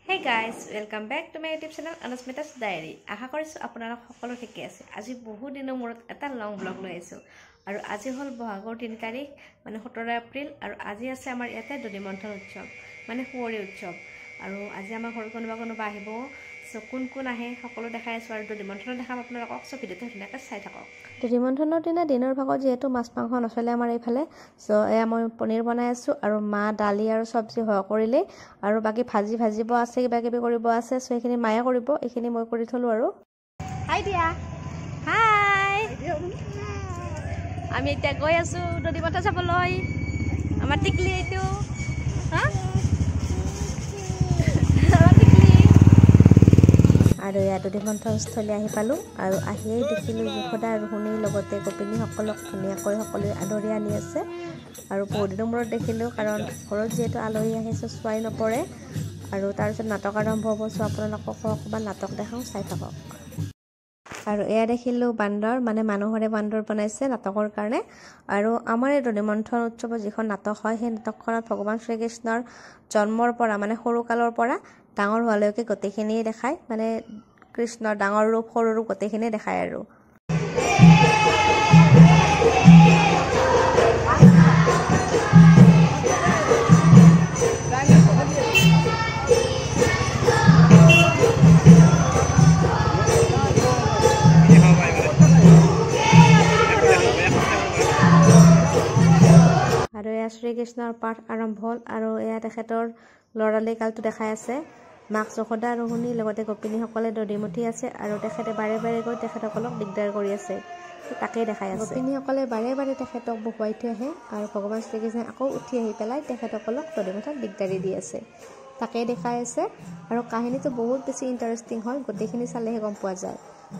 Hey guys, welcome back to my YouTube channel Anusmita's Diary. আশা কৰিছো আপোনালোক সকলো ঠিকে আছে। আজি বহু দিনৰ মূৰত এটা লং ব্লগ লৈ আহিছো। আৰু আজি হল বহাগৰ 3 তাৰিখ মানে 17 এপ্ৰিল আৰু আজি আছে আমাৰ ইয়াতে দধিমন্থন উৎসৱ মানে সুৱৰি উৎসৱ। আৰু আজি আমাৰ ঘৰত কোনোবা আহিব। সো কোন আহে সকলো দেখাই আছো আৰু দধিমন্থন দেখাম আপোনালোকক। সো ভিডিওটো ধুনীয়াকৈ চাই থাকক। দধিমন্থনৰ দিনা দিনৰ ভাগত যেহেতু মাছ মাংস নচলে আমাৰ এইফালে, সো এয়া মই পনীৰ বনাই আছো আৰু মা দালি আৰু সবজি হোৱা কৰিলে আৰু বাকি ভাজিব আছে কিবা কিবি কৰিব আছে। সো এইখিনি মায়ে কৰিব, এইখিনি মই কৰি থলো আৰু। হাই দিয়া। হাই। আমি এতিয়া গৈ আছো দধিমন্থন চাবলৈ। আমাৰ টিকলি এইটো হা আৰু ইয়াত দধিমন্থনস্থলী আহি পালোঁ আৰু আহিয়েই দেখিলোঁ যশোদা আৰু ৰুক্মিণীৰ লগতে গোপিনীসকলক ধুনীয়াকৈ সকলোৱে আদৰি আনি আছে। আৰু বহুত দিনৰ মূৰত দেখিলোঁ, কাৰণ ঘৰত যিহেতু আলহী আহিছে চোৱাই নপৰে। আৰু তাৰপিছত নাটক আৰম্ভ হ'ব। চ' আপোনালোকক অকণমান নাটক দেখাওঁ, চাই থাকক। আৰু এয়া দেখিলোঁ বান্দৰ, মানে মানুহৰে বান্দৰ বনাইছে নাটকৰ কাৰণে। আৰু আমাৰ এই দধিমন্থন উৎসৱত যিখন নাটক হয়, সেই নাটকখনত ভগৱান শ্ৰীকৃষ্ণৰ জন্মৰ পৰা মানে সৰুকালৰ পৰা ডাঙৰ হোৱালৈকে গোটেইখিনিয়ে দেখায়, মানে কৃষ্ণৰ ডাঙৰ ৰূপ সৰু ৰূপ গোটেইখিনিয়ে দেখায় আৰু। আৰু এয়া শ্ৰীকৃষ্ণৰ পাঠ আৰম্ভ হ'ল আৰু এয়া তেখেতৰ ল'ৰালি কালটো দেখাই আছে। মাক যশোদা আৰু ৰুক্মিণীৰ লগতে গোপিনীসকলে দধিমুঠি আছে আৰু তেখেতে বাৰে গৈ তেখেতসকলক দিগদাৰ কৰি আছে। তাকেই দেখাই আছে। গোপিনীসকলে বাৰে তেখেতক বহুৱাই থৈ আহে আৰু ভগৱান শ্ৰীকৃষ্ণই আকৌ উঠি আহি পেলাই তেখেতসকলক দধিমুঠত দিগদাৰি দি আছে। তাকেই দেখাই আছে আৰু কাহিনীটো বহুত বেছি ইণ্টাৰেষ্টিং হয়, গোটেইখিনি চালেহে গম পোৱা যায়।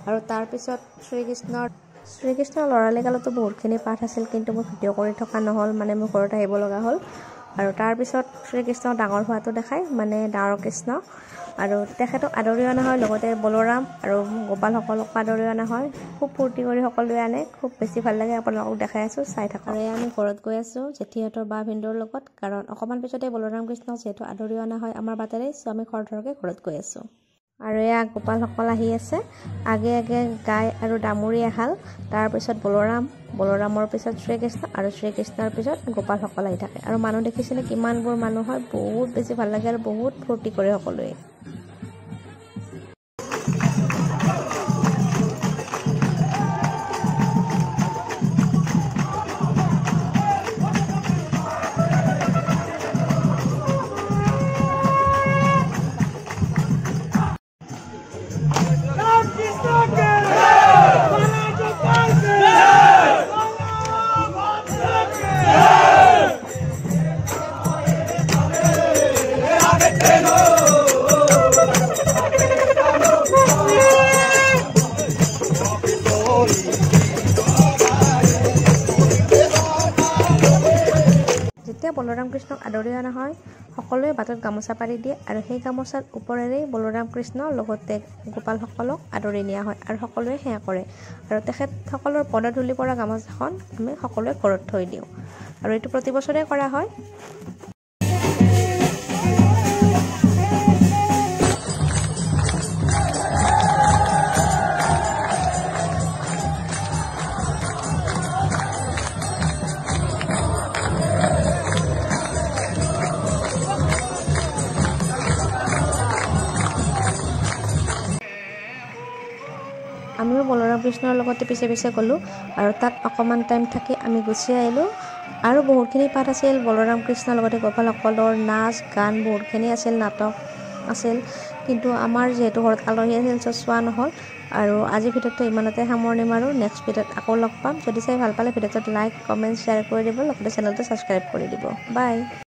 আৰু তাৰপিছত শ্ৰীকৃষ্ণৰ ল'ৰালি কালতো বহুতখিনি পাঠ আছিল, কিন্তু মই ভিডিঅ' কৰি থকা নহ'ল, মানে মোৰ ঘৰত আহিব লগা হ'ল। আৰু তাৰপিছত শ্ৰীকৃষ্ণ ডাঙৰ হোৱাটো দেখায়, মানে ডাঙৰ কৃষ্ণ। আৰু তেখেতক আদৰি অনা হয়, লগতে বলোৰাম আৰু গোপালসকলক আদৰি অনা হয়। খুব ফূৰ্তি কৰি সকলোৱে আনে, খুব বেছি ভাল লাগে। আপোনালোকক দেখাই আছোঁ, চাই থাকক। আৰু আমি ঘৰত গৈ আছোঁ জেঠীহঁতৰ বা ভিনদেউৰ লগত, কাৰণ অকণমান পিছতে বলোৰাম কৃষ্ণক যিহেতু আদৰি অনা হয় আমাৰ বাটেৰে। চ' আমি খৰধৰকৈ ঘৰত গৈ আছোঁ। আৰু এয়া গোপালসকল আহি আছে, আগে গাই আৰু দামুৰী এহাল, তাৰপিছত বলোৰামৰ পিছত শ্ৰীকৃষ্ণ আৰু শ্ৰীকৃষ্ণৰ পিছত গোপালসকল আহি থাকে। আৰু মানুহ দেখিছেনে কিমানবোৰ মানুহ হয়, বহুত বেছি ভাল লাগে আৰু বহুত ফূৰ্তি কৰে সকলোৱে। যেতিয়া বলোৰাম কৃষ্ণক আদৰি অনা হয়, সকলোৱে বাটত গামোচা পাৰি দিয়ে আৰু সেই গামোচাৰ ওপৰেৰে বলোৰাম কৃষ্ণ লগতে গোপালসকলক আদৰি নিয়া হয় আৰু সকলোৱে সেৱা কৰে। আৰু তেখেতসকলৰ পদধূলি পৰা গামোচাখন আমি সকলোৱে ঘৰত থৈ দিওঁ আৰু এইটো প্ৰতি বছৰে কৰা হয়। আমিও বলোৰাম কৃষ্ণৰ লগতে পিছে গ'লোঁ আৰু তাত অকণমান টাইম থাকি আমি গুচি আহিলোঁ। আৰু বহুতখিনি পাঠ আছিল, বলোৰাম কৃষ্ণৰ লগতে গোপালসকলৰ নাচ গান বহুতখিনি আছিল, নাটক আছিল। কিন্তু আমাৰ যিহেতু ঘৰত আলহী আছিল, চোৱা নহ'ল। আৰু আজি ভিডিঅ'টো ইমানতে সামৰণি মাৰোঁ। নেক্সট ভিডিঅ'ত আকৌ লগ পাম। যদি চাই ভাল পালে ভিডিঅ'টোত লাইক কমেণ্ট শ্বেয়াৰ কৰি দিব, লগতে চেনেলটো ছাবস্ক্ৰাইব কৰি দিব। বাই।